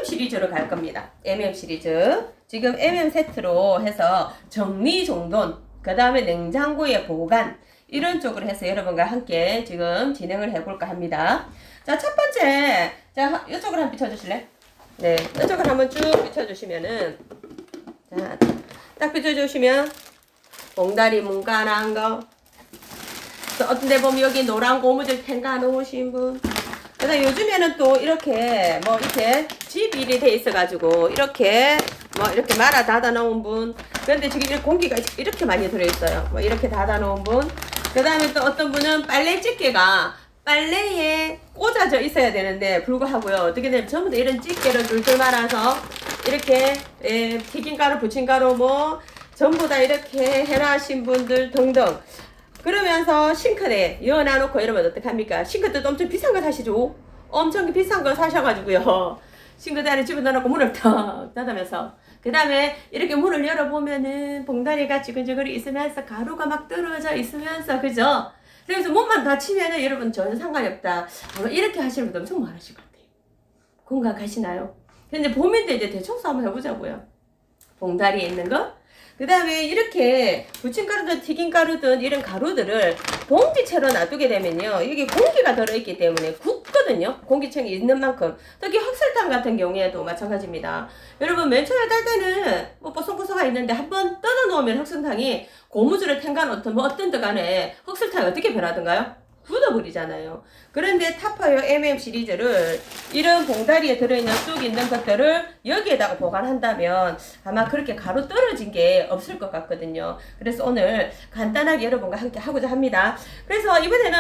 시리즈로 갈 겁니다. MM 시리즈. 지금 MM 세트로 해서 정리정돈, 그 다음에 냉장고에 보관, 이런 쪽으로 해서 여러분과 함께 지금 진행을 해볼까 합니다. 자, 첫 번째, 자, 이쪽으로 한번 비춰주실래? 네, 이쪽으로 한번 쭉 비춰주시면은, 자, 딱 비춰주시면, 봉다리 문간한 거, 또 어떤 데 보면 여기 노란 고무줄 탱가 놓으신 분, 그다음 요즘에는 또 이렇게 뭐 이렇게 집일이 돼 있어가지고 이렇게 뭐 이렇게 말아 닫아 놓은 분, 그런데 지금 이렇게 공기가 이렇게 많이 들어있어요. 뭐 이렇게 닫아 놓은 분, 그 다음에 또 어떤 분은 빨래 집게가 빨래에 꽂아져 있어야 되는데 불구하고요, 어떻게 되면 전부 다 이런 집게를 줄줄 말아서 이렇게 튀김가루 부침가루 뭐 전부 다 이렇게 해놔신 분들 등등. 그러면서 싱크대 여놔놓고 이러면 어떡합니까? 싱크대도 엄청 비싼 거 사시죠? 엄청 비싼 거 사셔가지고요, 싱크대 안에 집어넣어놓고 문을 탁 닫으면서, 그 다음에 이렇게 문을 열어보면은 봉다리가 지근지근이 있으면서 가루가 막 떨어져 있으면서, 그죠? 그래서 몸만 다치면은 여러분 전혀 상관이 없다, 아마 이렇게 하시는 분들 엄청 많으실 것 같아요. 공감 가시나요? 근데 봄인데 이제 대청소 한번 해보자고요. 봉다리에 있는 거, 그 다음에 이렇게 부침가루든 튀김가루든 이런 가루들을 봉지채로 놔두게 되면요, 여기 공기가 들어있기 때문에 굳거든요. 공기층이 있는 만큼. 특히 흑설탕 같은 경우에도 마찬가지입니다. 여러분 맨 처음에 딸 때는 뭐 뽀송뽀송가 있는데 한번 뜯어놓으면 흑설탕이 고무줄을 탱가놓든 뭐 어떤 데 간에 흑설탕이 어떻게 변하던가요? 굳어버리잖아요. 그런데 타파요 MM 시리즈를 이런 봉다리에 들어있는 쑥 있는 것들을 여기에다가 보관한다면 아마 그렇게 가루 떨어진 게 없을 것 같거든요. 그래서 오늘 간단하게 여러분과 함께 하고자 합니다. 그래서 이번에는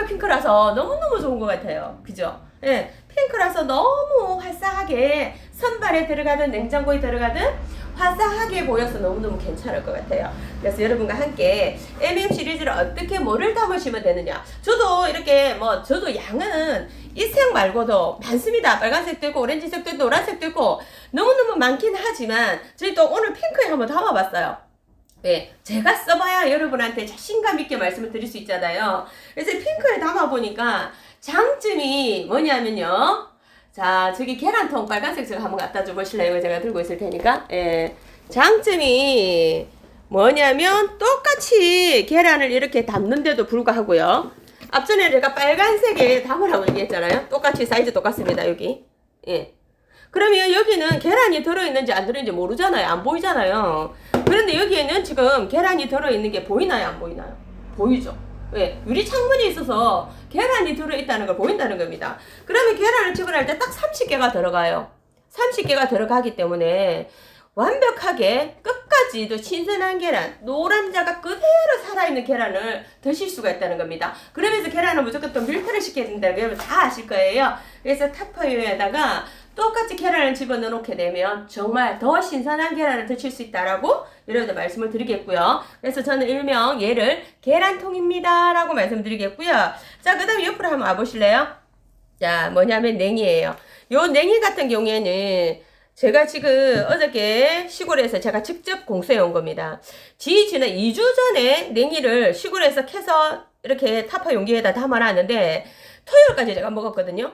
핑크라서 너무너무 좋은 것 같아요. 그죠? 예, 핑크라서 너무 화사하게 선반에 들어가든 냉장고에 들어가든 화사하게 보여서 너무너무 괜찮을 것 같아요. 그래서 여러분과 함께 MM 시리즈를 어떻게 뭐를 담으시면 되느냐. 저도 이렇게 뭐 저도 양은 이 색 말고도 많습니다. 빨간색도 있고 오렌지색도 있고 노란색도 있고 너무너무 많긴 하지만 저희 또 오늘 핑크에 한번 담아봤어요. 네, 제가 써봐야 여러분한테 자신감 있게 말씀을 드릴 수 있잖아요. 그래서 핑크에 담아보니까 장점이 뭐냐면요, 자, 저기 계란통 빨간색 제가 한번 갖다 줘 보실래요? 제가 들고 있을 테니까. 예. 장점이 뭐냐면 똑같이 계란을 이렇게 담는데도 불구하고요, 앞전에 제가 빨간색에 담으라고 얘기했잖아요. 똑같이 사이즈 똑같습니다. 여기. 예. 그러면 여기는 계란이 들어있는지 안 들어있는지 모르잖아요. 안 보이잖아요. 그런데 여기에는 지금 계란이 들어있는 게 보이나요? 안 보이나요? 보이죠? 왜? 유리 창문이 있어서 계란이 들어있다는 걸 보인다는 겁니다. 그러면 계란을 집어낼 때 딱 30개가 들어가요. 30개가 들어가기 때문에 완벽하게 끝까지도 신선한 계란, 노란자가 그대로 살아있는 계란을 드실 수가 있다는 겁니다. 그러면서 계란을 무조건 또 밀폐를 시켜야 된다는 거 여러분 다 아실 거예요. 그래서 타파유에다가 똑같이 계란을 집어넣어 놓게 되면 정말 더 신선한 계란을 드실 수 있다라고 여러분들 말씀을 드리겠고요. 그래서 저는 일명 얘를 계란통입니다 라고 말씀드리겠고요. 자, 그 다음에 옆으로 한번 와보실래요? 자, 뭐냐면 냉이에요. 요 냉이 같은 경우에는 제가 지금 어저께 시골에서 제가 직접 공수해 온 겁니다. 지난 2주 전에 냉이를 시골에서 캐서 이렇게 타파 용기에다 담아놨는데 토요일까지 제가 먹었거든요.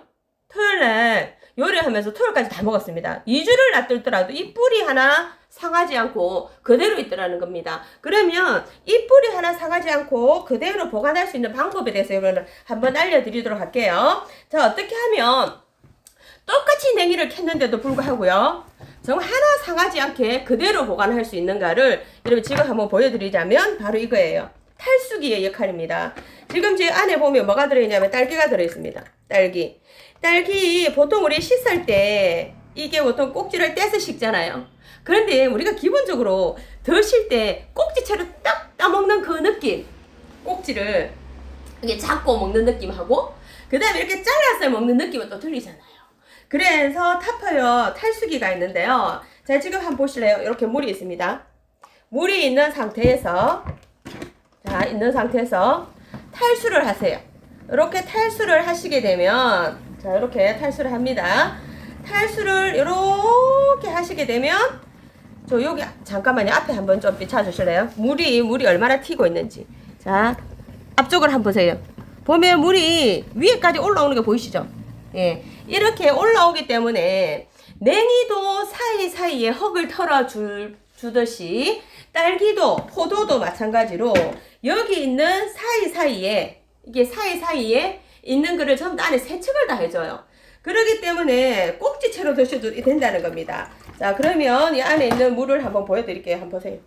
토요일날 요리하면서 토요일까지 다 먹었습니다. 2주를 놔두더라도 이 뿌리 하나 상하지 않고 그대로 있더라는 겁니다. 그러면 이 뿌리 하나 상하지 않고 그대로 보관할 수 있는 방법에 대해서 여러분 한번 알려드리도록 할게요. 자, 어떻게 하면 똑같이 냉이를 캤는데도 불구하고요, 정말 하나 상하지 않게 그대로 보관할 수 있는가를 여러분 지금 한번 보여드리자면 바로 이거예요. 탈수기의 역할입니다. 지금 제 안에 보면 뭐가 들어있냐면 딸기가 들어있습니다. 딸기 보통 우리 씻을 때 이게 보통 꼭지를 떼서 씻잖아요. 그런데 우리가 기본적으로 드실 때 꼭지채로 딱 따먹는 그 느낌, 꼭지를 이게 잡고 먹는 느낌하고 그 다음에 이렇게 잘라서 먹는 느낌은 또 틀리잖아요. 그래서 타파요 탈수기가 있는데요. 자, 지금 한번 보실래요? 이렇게 물이 있습니다. 물이 있는 상태에서, 자, 탈수를 하세요. 이렇게 탈수를 하시게 되면, 자, 이렇게 탈수를 합니다. 탈수를 이렇게 하시게 되면, 저 여기 잠깐만요. 앞에 한번 좀 비춰주실래요? 물이 얼마나 튀고 있는지. 자, 앞쪽을 한번 보세요. 보면 물이 위에까지 올라오는 게 보이시죠? 예, 이렇게 올라오기 때문에 냉이도 사이사이에 흙을 털어주듯이 딸기도 포도도 마찬가지로 여기 있는 사이사이에 이게 사이사이에 있는 거를 전부 다 안에 세척을 다 해줘요. 그렇기 때문에 꼭지채로 드셔도 된다는 겁니다. 자, 그러면 이 안에 있는 물을 한번 보여드릴게요. 한번 보세요.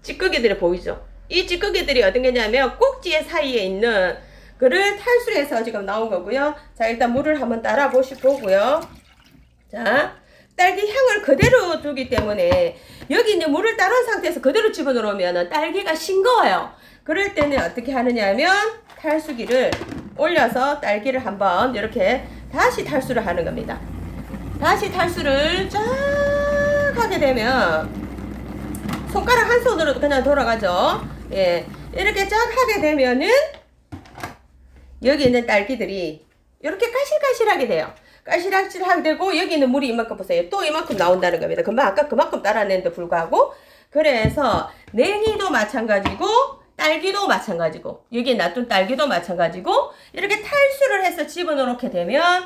찌꺼기들이 보이죠? 이 찌꺼기들이 어떤 게냐면 꼭지의 사이에 있는 그를 탈수해서 지금 나온 거고요. 자, 일단 물을 한번 따라 보고요. 자, 딸기 향을 그대로 두기 때문에 여기 이제 물을 따른 상태에서 그대로 집어넣으면 딸기가 싱거워요. 그럴 때는 어떻게 하느냐면 탈수기를 올려서 딸기를 한번 이렇게 다시 탈수를 하는 겁니다. 다시 탈수를 쫙 하게 되면 손가락 한 손으로도 그냥 돌아가죠. 예, 이렇게 쫙 하게 되면은 여기 있는 딸기들이 이렇게 까실까실하게 돼요. 까실까실하게 되고 여기 있는 물이 이만큼 보세요. 또 이만큼 나온다는 겁니다. 금방 아까 그만큼 따라냈는데 불구하고 그래서 냉이도 마찬가지고 딸기도 마찬가지고 여기에 놔둔 딸기도 마찬가지고 이렇게 탈수를 해서 집어넣게 되면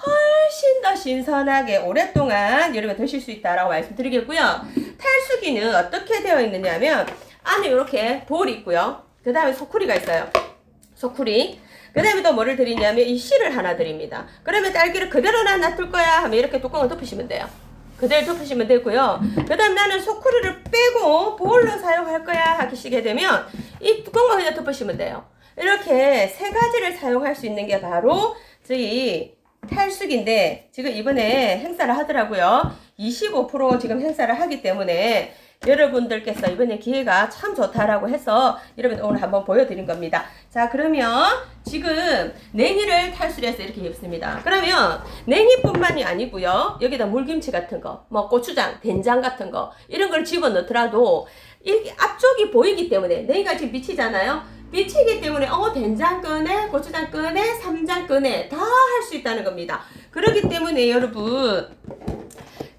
훨씬 더 신선하게 오랫동안 여러분 드실 수 있다라고 말씀드리겠고요. 탈수기는 어떻게 되어 있느냐면 안에 이렇게 볼이 있고요. 그 다음에 소쿠리가 있어요. 소쿠리. 그 다음에 또 뭐를 드리냐면 이 실을 하나 드립니다. 그러면 딸기를 그대로 놔둘 거야 하면 이렇게 뚜껑을 덮으시면 돼요. 그대로 덮으시면 되고요. 그 다음 나는 소쿠리를 빼고 볼로 사용할 거야 하시게 되면 이 뚜껑만 그냥 덮으시면 돼요. 이렇게 세 가지를 사용할 수 있는 게 바로 저희 탈수기인데 지금 이번에 행사를 하더라고요. 25% 지금 행사를 하기 때문에 여러분들께서 이번에 기회가 참 좋다라고 해서 여러분 오늘 한번 보여드린 겁니다. 자, 그러면 지금 냉이를 탈수를 해서 이렇게 입습니다. 그러면 냉이뿐만이 아니고요. 여기다 물김치 같은 거, 뭐 고추장, 된장 같은 거 이런 걸 집어넣더라도 이 앞쪽이 보이기 때문에 냉이가 지금 비치잖아요. 비치기 때문에 된장 꺼내, 고추장 꺼내, 쌈장 꺼내 다 할 수 있다는 겁니다. 그렇기 때문에 여러분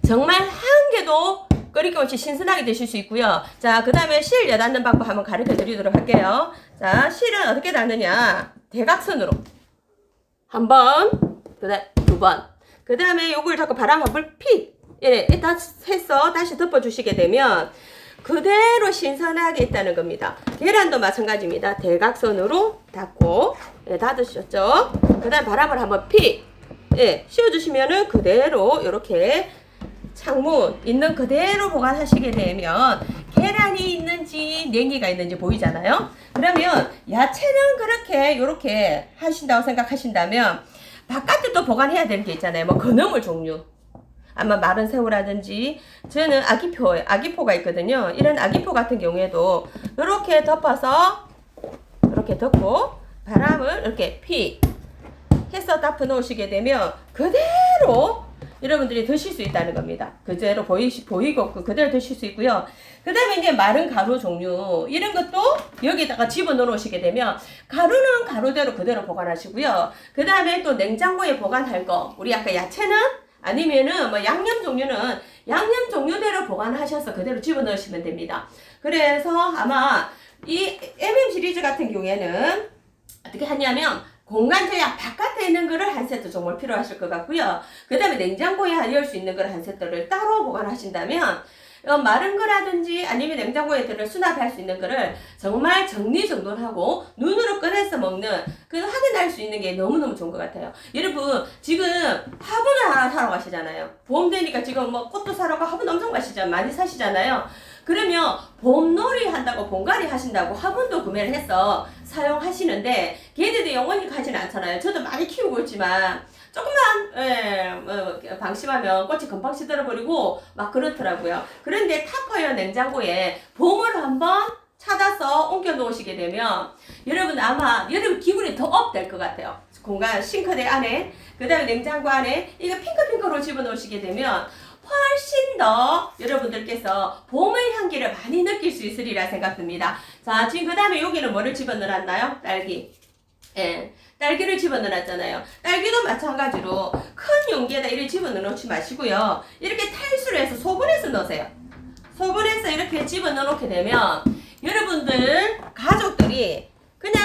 정말 한 개도 끓이기 없이 신선하게 드실 수 있고요. 자, 그 다음에 실 여닫는 방법 한번 가르쳐 드리도록 할게요. 자, 실은 어떻게 닫느냐? 대각선으로 한 번, 그 다음 두 번. 그 다음에 요걸 자꾸 바람 한번 다 해서 다시 덮어주시게 되면 그대로 신선하게 있다는 겁니다. 계란도 마찬가지입니다. 대각선으로 닫고 닫으셨죠? 그 다음 바람을 한번 씌워주시면은 그대로 이렇게 창문 있는 그대로 보관하시게 되면 계란이 있는지 냉이가 있는지 보이잖아요. 그러면 야채는 그렇게 이렇게 하신다고 생각하신다면 바깥에 또 보관해야 되는 게 있잖아요. 뭐 건어물 종류 아마 마른 새우라든지 저는 아기포가 있거든요. 이런 아기포 같은 경우에도 이렇게 덮어서 이렇게 덮고 바람을 이렇게 해서 덮어 놓으시게 되면 그대로 여러분들이 드실 수 있다는 겁니다. 그대로 보이고 그대로 드실 수 있고요. 그 다음에 이제 마른 가루 종류 이런 것도 여기다가 집어넣어 놓으시게 되면 가루는 가루대로 그대로 보관하시고요. 그 다음에 또 냉장고에 보관할 거 우리 아까 야채는 아니면은 뭐 양념 종류는 양념 종류대로 보관하셔서 그대로 집어넣으시면 됩니다. 그래서 아마 이 MM 시리즈 같은 경우에는 어떻게 하냐면 공간 제약 바깥에 있는 거를 한 세트 정말 필요하실 것 같고요. 그 다음에 냉장고에 열 수 있는 걸 한 세트를 따로 보관하신다면 마른 거라든지 아니면 냉장고에 수납할 수 있는 거를 정말 정리정돈하고 눈으로 꺼내서 먹는 그 확인할 수 있는 게 너무너무 좋은 것 같아요. 여러분 지금 화분을 하나 사러 가시잖아요. 봄 되니까 지금 뭐 꽃도 사러 가고 화분 엄청 많이 사시잖아요. 그러면 봄놀이 한다고 봄갈이 하신다고 화분도 구매를 해서 사용하시는데 걔네들이 영원히 가지는 않잖아요. 저도 많이 키우고 있지만 조금만 방심하면 꽃이 금방 시들어버리고 막 그렇더라고요. 그런데 타퍼웨어 냉장고에 봄을 한번 찾아서 옮겨 놓으시게 되면 여러분 아마 여러분 기분이 더 업 될 것 같아요. 공간 싱크대 안에 그 다음에 냉장고 안에 이거 핑크핑크로 집어넣으시게 되면 훨씬 더 여러분들께서 봄의 향기를 많이 느낄 수 있으리라 생각됩니다. 자, 지금 그 다음에 여기는 뭐를 집어넣었나요? 딸기. 딸기를 집어넣었잖아요. 딸기도 마찬가지로 큰 용기에다 이렇게 집어넣지 마시고요. 이렇게 탈수를 해서 소분해서 넣으세요. 소분해서 이렇게 집어넣게 되면 여러분들 가족들이 그냥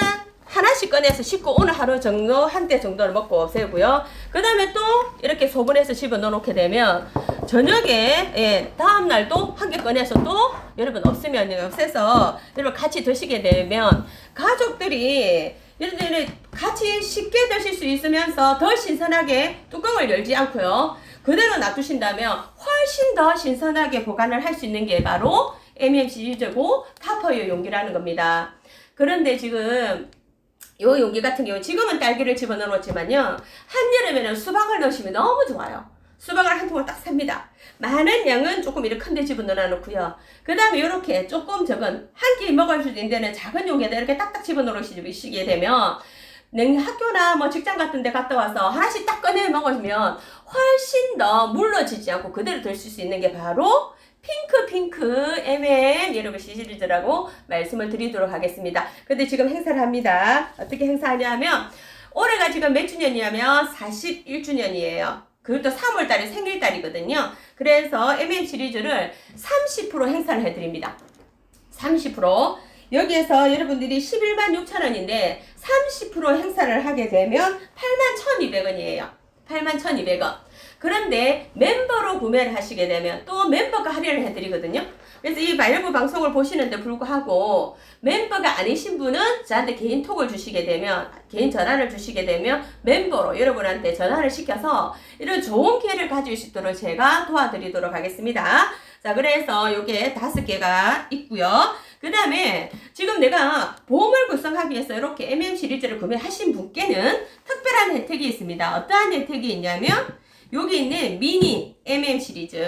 하나씩 꺼내서 씻고 오늘 하루 정도 한 대 정도를 먹고 없애고요. 그 다음에 또 이렇게 소분해서 집어 넣어놓게 되면 저녁에 다음날도 한 개 꺼내서 또 여러분 없으면 없애서 여러분 같이 드시게 되면 가족들이 여러분들이 같이 쉽게 드실 수 있으면서 더 신선하게 뚜껑을 열지 않고요. 그대로 놔두신다면 훨씬 더 신선하게 보관을 할 수 있는 게 바로 M&M 시리즈고 타퍼유 용기라는 겁니다. 그런데 지금 이 용기 같은 경우 지금은 딸기를 집어넣어 놓지만요. 한여름에는 수박을 넣으시면 너무 좋아요. 수박을 한 통을 딱 삽니다. 많은 양은 조금 이렇게 큰 데 집어넣어 놓고요. 그 다음에 이렇게 조금 적은 한 끼 먹을 수 있는 데는 작은 용기에다 이렇게 딱딱 집어넣으시게 되면 학교나 뭐 직장 같은 데 갔다 와서 하나씩 딱 꺼내 먹으면 훨씬 더 물러지지 않고 그대로 드실 수 있는 게 바로 핑크 M&M 여러분 시리즈라고 말씀을 드리도록 하겠습니다. 근데 지금 행사를 합니다. 어떻게 행사하냐면 올해가 지금 몇 주년이냐면 41주년이에요. 그것도 3월달에 생일달이거든요. 그래서 M&M 시리즈를 30% 행사를 해드립니다. 30%. 여기에서 여러분들이 11만 6천 원인데 30% 행사를 하게 되면 8만 1,200원이에요. 8만 1,200원. 그런데 멤버로 구매를 하시게 되면 또 멤버가 할인을 해드리거든요. 그래서 이 마일브 방송을 보시는데 불구하고 멤버가 아니신 분은 저한테 개인 톡을 주시게 되면 개인 전화를 주시게 되면 멤버로 여러분한테 전화를 시켜서 이런 좋은 기회를 가질 수 있도록 제가 도와드리도록 하겠습니다. 자, 그래서 요게 5개가 있고요. 그 다음에 지금 내가 보험을 구성하기 위해서 이렇게 M&M 시리즈를 구매하신 분께는 특별한 혜택이 있습니다. 어떠한 혜택이 있냐면 여기 있는 미니 M&M 시리즈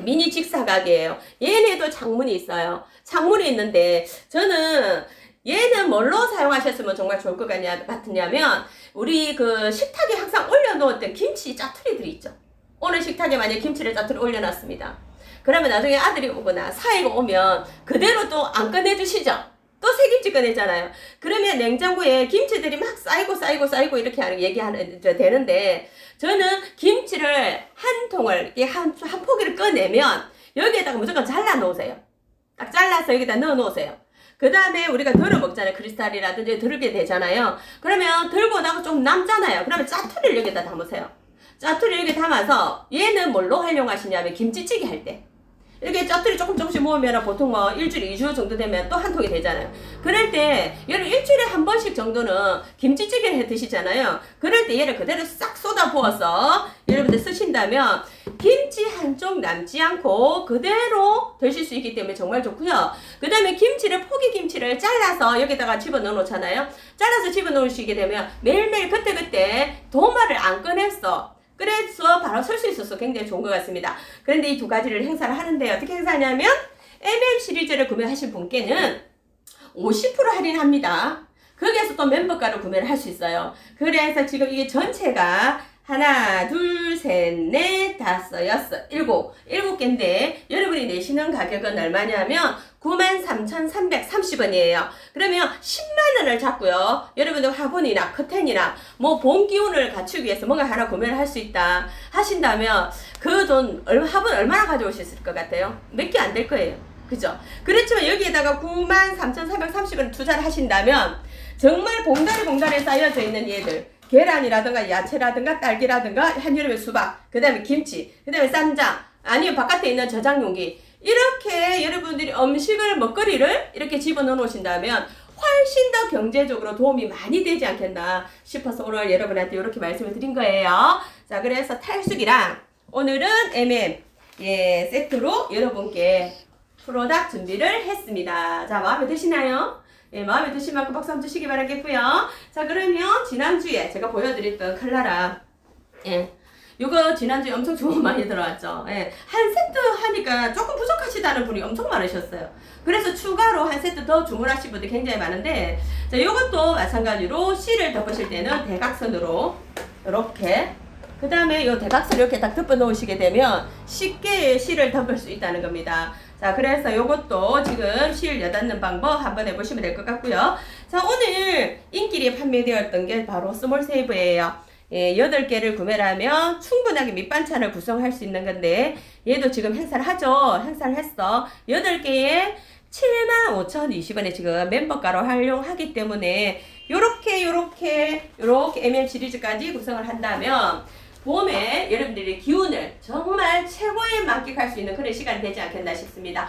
미니 직사각이에요. 얘네도 창문이 있어요. 창문이 있는데 저는 얘는 뭘로 사용하셨으면 정말 좋을 것 같으냐면 우리 그 식탁에 항상 올려놓았던 김치 짜투리들이 있죠. 오늘 식탁에 만약 김치를 짜투리 올려놨습니다. 그러면 나중에 아들이 오거나 사이가 오면 그대로 또 안 꺼내주시죠. 또 새김치 꺼내잖아요. 그러면 냉장고에 김치들이 막 쌓이고 이렇게 얘기하는 되는데 저는 김치를 한 통을 한 포기를 꺼내면 여기에다가 무조건 잘라 놓으세요. 딱 잘라서 여기다 넣어 놓으세요. 그 다음에 우리가 덜어 먹잖아요. 크리스탈이라든지 들게 되잖아요. 그러면 들고 나고 좀 남잖아요. 그러면 짜투리를 여기다 담으세요. 짜투리 여기 담아서 얘는 뭘로 활용하시냐면 김치찌개 할 때. 이렇게 짜투리 조금씩 모으면 보통 뭐 일주일에 2주 정도 되면 또 한 통이 되잖아요. 그럴 때 얘를 일주일에 한 번씩 정도는 김치찌개를 해 드시잖아요. 그럴 때 얘를 그대로 싹 쏟아 부어서 여러분들 쓰신다면 김치 한쪽 남지 않고 그대로 드실 수 있기 때문에 정말 좋고요. 그 다음에 포기 김치를 잘라서 여기다가 집어넣어 놓잖아요. 잘라서 집어넣으시게 되면 매일매일 그때그때 도마를 안 꺼냈어. 그래서 바로 쓸 수 있어서 굉장히 좋은 것 같습니다. 그런데 이 두 가지를 행사를 하는데 어떻게 행사하냐면 M&M 시리즈를 구매하신 분께는 50% 할인합니다. 거기에서 또 멤버가로 구매를 할 수 있어요. 그래서 지금 이게 전체가 하나, 둘, 셋, 넷, 다섯, 여섯, 일곱 개인데 여러분이 내시는 가격은 얼마냐면 93,330원이에요. 그러면 10만원을 잡고요. 여러분들 화분이나 커튼이나 뭐 봄 기운을 갖추기 위해서 뭔가 하나 구매를 할 수 있다 하신다면 그 돈 화분 얼마나 가져오실 것 같아요? 몇 개 안 될 거예요. 그죠? 그렇지만 여기에다가 93,330원 투자를 하신다면 정말 봉다리 쌓여져 있는 얘들 계란이라든가 야채라든가 딸기라든가 한여름에 수박, 그 다음에 김치, 그 다음에 쌈장, 아니면 바깥에 있는 저장용기 이렇게 여러분들이 음식을 먹거리를 이렇게 집어넣어 놓으신다면 훨씬 더 경제적으로 도움이 많이 되지 않겠나 싶어서 오늘 여러분한테 이렇게 말씀을 드린 거예요. 자, 그래서 탈수기랑 오늘은 M&M 세트로 여러분께 프로덕트 준비를 했습니다. 자, 마음에 드시나요? 예, 마음에 드실 만큼 박수 한번 주시기 바라겠고요. 자, 그러면 지난주에 제가 보여드렸던 클라라 요거 지난주에 엄청 주문 많이 들어왔죠. 예, 한 세트 하니까 조금 부족하시다는 분이 엄청 많으셨어요. 그래서 추가로 한 세트 더 주문하신 분들이 굉장히 많은데 자, 요것도 마찬가지로 실을 덮으실 때는 대각선으로 이렇게 그 다음에 요 대각선 이렇게 딱 덮어 놓으시게 되면 쉽게 실을 덮을 수 있다는 겁니다. 자, 그래서 요것도 지금 실 여닫는 방법 한번 해보시면 될 것 같고요. 자, 오늘 인기리에 판매되었던 게 바로 스몰 세이브예요. 8개를 구매를 하면 충분하게 밑반찬을 구성할 수 있는 건데 얘도 지금 행사를 하죠. 행사를 했어. 8개에 75,020원에 지금 멤버가로 활용하기 때문에 요렇게 MM 시리즈까지 구성을 한다면 봄에 여러분들의 기운을 정말 최고에 만끽할 수 있는 그런 시간이 되지 않겠나 싶습니다.